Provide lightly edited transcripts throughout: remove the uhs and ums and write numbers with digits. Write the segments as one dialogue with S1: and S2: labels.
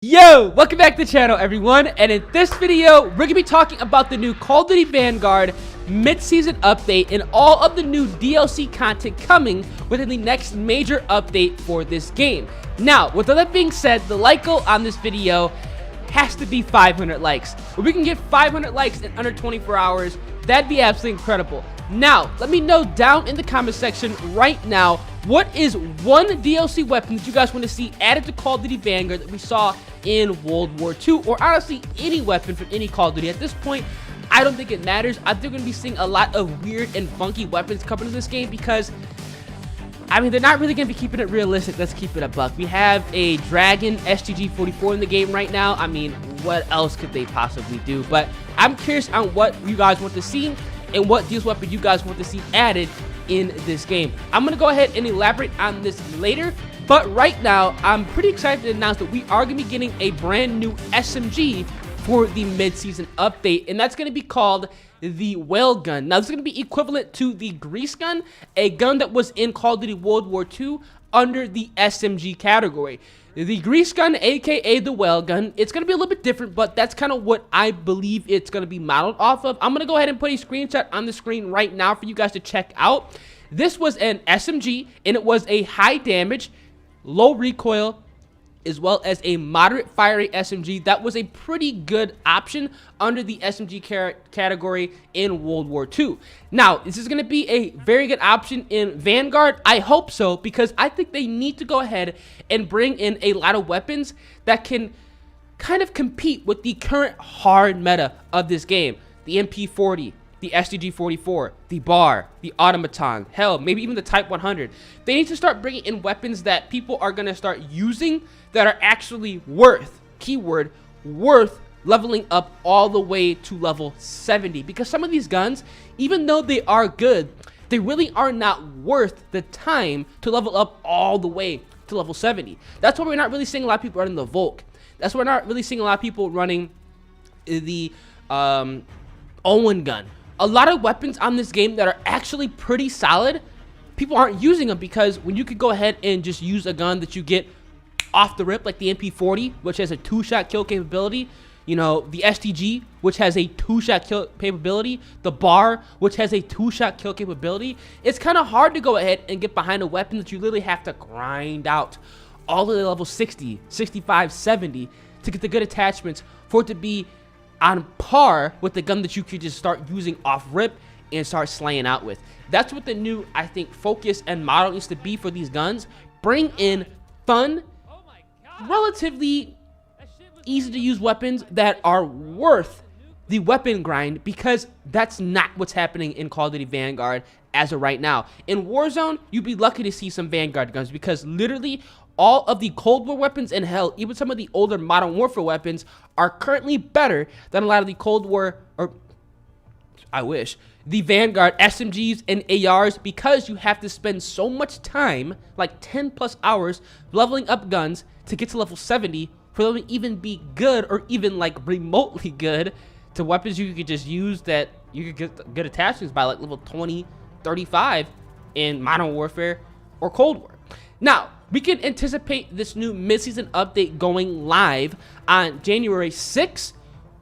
S1: Yo, welcome back to the channel, everyone, and in this video we're gonna be talking about the new Call of Duty Vanguard mid-season update and all of the new DLC content coming within the next major update for this game. Now, with all that being said, the like goal on this video has to be 500 likes. If we can get 500 likes in under 24 hours, that'd be absolutely incredible. Now, let me know down in the comment section right now, what is one DLC weapon that you guys want to see added to Call of Duty Vanguard that we saw in World War II, or honestly any weapon from any Call of Duty. At this point, I don't think it matters. I think we're going to be seeing a lot of weird and funky weapons coming to this game because, I mean, they're not really going to be keeping it realistic. Let's keep it a buck. We have a Dragon STG-44 in the game right now. I mean, what else could they possibly do? But I'm curious on what you guys want to see and what DLC weapon you guys want to see added in this game. I'm going to go ahead and elaborate on this later, but right now I'm pretty excited to announce that we are going to be getting a brand new SMG for the mid-season update, and that's going to be called the Whale Gun. Now, this is going to be equivalent to the Grease Gun, a gun that was in Call of Duty World War II under the SMG category. The Grease Gun, aka the Whale Gun, it's going to be a little bit different, but that's kind of what I believe it's going to be modeled off of. I'm going to go ahead and put a screenshot on the screen right now for you guys to check out. This was an SMG, and it was a high damage, low recoil, as well as a moderate fire rate SMG. That was a pretty good option under the SMG category in World War II. Now, this is going to be a very good option in Vanguard. I hope so, because I think they need to go ahead and bring in a lot of weapons that can kind of compete with the current hard meta of this game. The MP40, the STG-44, the BAR, the Automaton, hell, maybe even the Type 100. They need to start bringing in weapons that people are going to start using that are actually worth, keyword, worth leveling up all the way to level 70. Because some of these guns, even though they are good, they really are not worth the time to level up all the way to level 70. That's why we're not really seeing a lot of people running the Volk. That's why we're not really seeing a lot of people running the Owen gun. A lot of weapons on this game that are actually pretty solid, people aren't using them because when you could go ahead and just use a gun that you get off the rip, like the MP40, which has a 2-shot kill capability, you know, the STG, which has a 2-shot kill capability, the BAR, which has a 2-shot kill capability, it's kind of hard to go ahead and get behind a weapon that you literally have to grind out all the way to level 60, 65, 70 to get the good attachments for it to be on par with the gun that you could just start using off rip and start slaying out with. That's what the new, I think, focus and model needs to be for these guns. Bring in fun, relatively easy to use weapons that are worth the weapon grind, because that's not what's happening in Call of Duty Vanguard as of right now. In Warzone, you'd be lucky to see some Vanguard guns because literally all of the Cold War weapons, and hell, even some of the older Modern Warfare weapons are currently better than a lot of the Cold War, or I wish, the Vanguard SMGs and ARs, because you have to spend so much time, like 10 plus hours, leveling up guns to get to level 70 for them to even be good or even like remotely good to weapons you could just use that you could get good attachments by like level 20, 35 in Modern Warfare or Cold War. Now, we can anticipate this new mid-season update going live on January 6th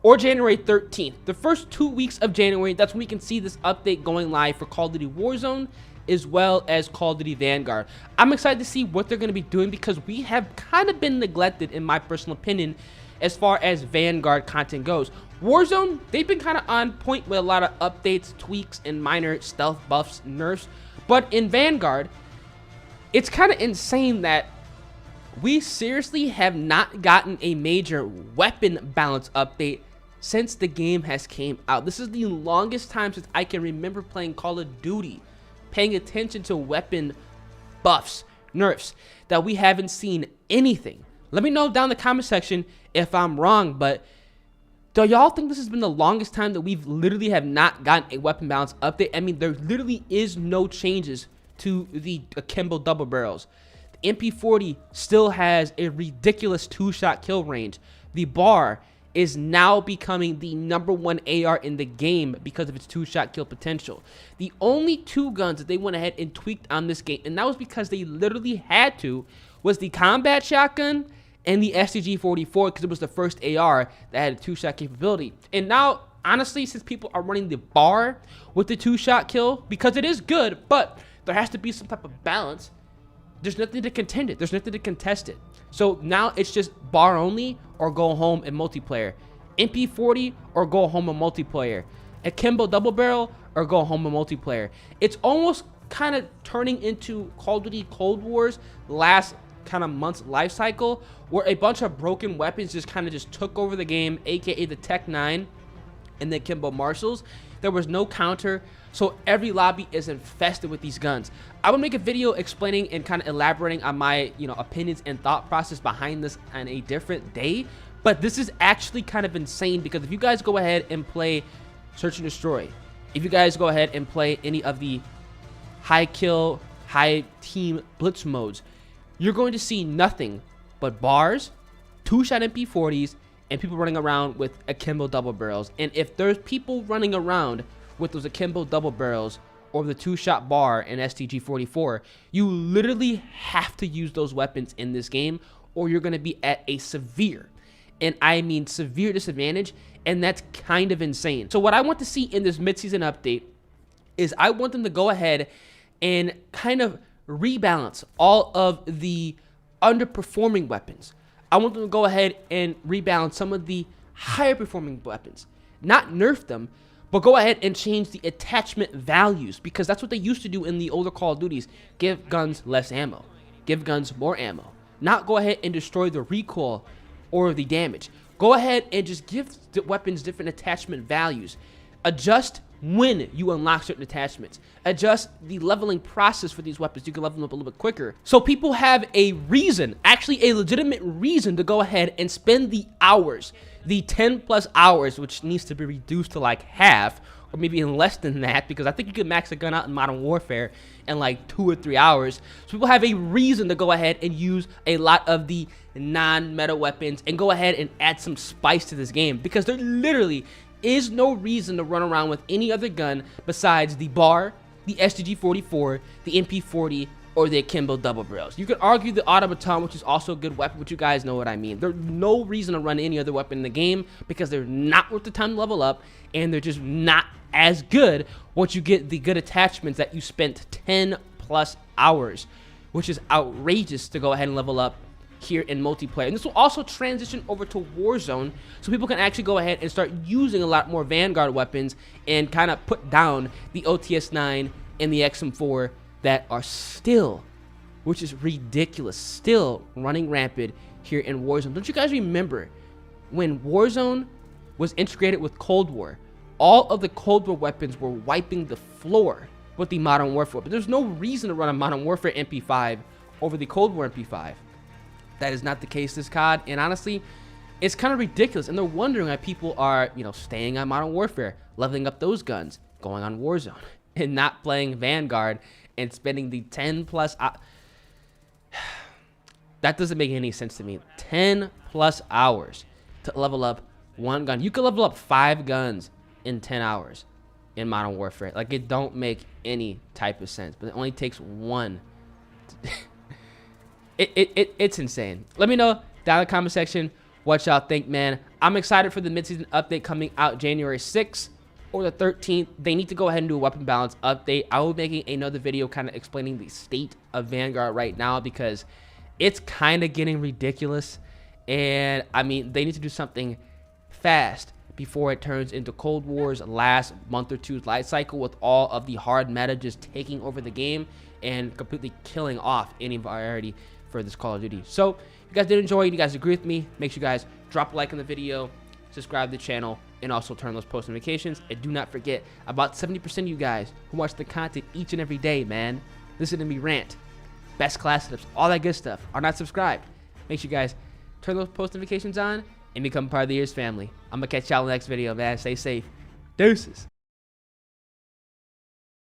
S1: or January 13th. The first 2 weeks of January, that's when we can see this update going live for Call of Duty Warzone as well as Call of Duty Vanguard. I'm excited to see what they're going to be doing because we have kind of been neglected, in my personal opinion, as far as Vanguard content goes. Warzone, they've been kind of on point with a lot of updates, tweaks, and minor stealth buffs, nerfs. But in Vanguard, it's kind of insane that we seriously have not gotten a major weapon balance update since the game has came out. This is the longest time since I can remember playing Call of Duty, paying attention to weapon buffs, nerfs, that we haven't seen anything. Let me know down in the comment section if I'm wrong, but do y'all think this has been the longest time that we've literally have not gotten a weapon balance update? I mean, there literally is no changes to the akimbo double barrels. The MP40 still has a ridiculous 2-shot kill range. The BAR is now becoming the #1 AR in the game because of its 2-shot kill potential. The only 2 guns that they went ahead and tweaked on this game, and that was because they literally had to, was the combat shotgun and the STG-44 because it was the first AR that had a 2-shot capability. And now, honestly, since people are running the bar with the 2-shot kill, because it is good, but there has to be some type of balance, there's nothing to contend it. There's nothing to contest it. So now it's just bar only or go home in multiplayer. MP40 or go home in multiplayer. Akimbo double barrel or go home in multiplayer. It's almost kind of turning into Call of Duty Cold War's last kind of month's life cycle, where a bunch of broken weapons just kind of just took over the game, aka the Tech 9 and the Akimbo Marshalls. There was no counter, so every lobby is infested with these guns. I will make a video explaining and kind of elaborating on my opinions and thought process behind this on a different day, but this is actually kind of insane because if you guys go ahead and play Search and Destroy, if you guys go ahead and play any of the high kill, high team blitz modes, you're going to see nothing but bars, 2-shot MP40s, and people running around with Akimbo double barrels. And if there's people running around with those Akimbo double barrels or the 2-shot bar and STG-44, you literally have to use those weapons in this game or you're going to be at a severe, and I mean severe, disadvantage, and that's kind of insane. So what I want to see in this midseason update is I want them to go ahead and kind of rebalance all of the underperforming weapons. I want them to go ahead and rebalance some of the higher performing weapons. Not nerf them, but go ahead and change the attachment values, because that's what they used to do in the older Call of Duties. Give guns less ammo. Give guns more ammo. Not go ahead and destroy the recoil or the damage. Go ahead and just give the weapons different attachment values. Adjust when you unlock certain attachments. Adjust the leveling process for these weapons. You can level them up a little bit quicker. So people have a reason, actually a legitimate reason, to go ahead and spend the hours, the 10+ hours, which needs to be reduced to like half, or maybe even less than that, because I think you can max a gun out in Modern Warfare in like 2 or 3 hours. So people have a reason to go ahead and use a lot of the non-meta weapons and go ahead and add some spice to this game, because there literally is no reason to run around with any other gun besides the bar, the STG-44, the MP40, or the Akimbo double barrels. You could argue the automaton, which is also a good weapon, but you guys know what I mean. There's no reason to run any other weapon in the game because they're not worth the time to level up, and they're just not as good once you get the good attachments that you spent 10+ hours, which is outrageous to go ahead and level up here in multiplayer. And this will also transition over to Warzone, so people can actually go ahead and start using a lot more Vanguard weapons and kind of put down the OTS-9 and the XM4 that are still, which is ridiculous, still running rampant here in Warzone. Don't you guys remember when Warzone was integrated with Cold War? All of the Cold War weapons were wiping the floor with the Modern Warfare, but there's no reason to run a Modern Warfare MP5 over the Cold War MP5. That is not the case this COD, and honestly, it's kind of ridiculous, and they're wondering why people are, staying on Modern Warfare, leveling up those guns, going on Warzone, and not playing Vanguard and spending the 10+ that doesn't make any sense to me. 10+ hours to level up one gun. You could level up 5 guns in 10 hours in Modern Warfare. Like, it don't make any type of sense, but it only takes one. It's insane. Let me know down in the comment section what y'all think, man. I'm excited for the midseason update coming out January 6th or the 13th. They need to go ahead and do a weapon balance update. I will be making another video kind of explaining the state of Vanguard right now, because it's kind of getting ridiculous. And I mean, they need to do something fast before it turns into Cold War's last month or two's life cycle, with all of the hard meta just taking over the game and completely killing off any variety for this Call of Duty. So if you guys did enjoy, you guys agree with me, make sure you guys drop a like on the video, subscribe to the channel, and also turn on those post notifications. And do not forget, about 70% of you guys who watch the content each and every day, man, listen to me rant, best class tips, all that good stuff, are not subscribed. Make sure you guys turn those post notifications on and become part of the Ears family. I'm gonna catch y'all in the next video, man. Stay safe. Deuces.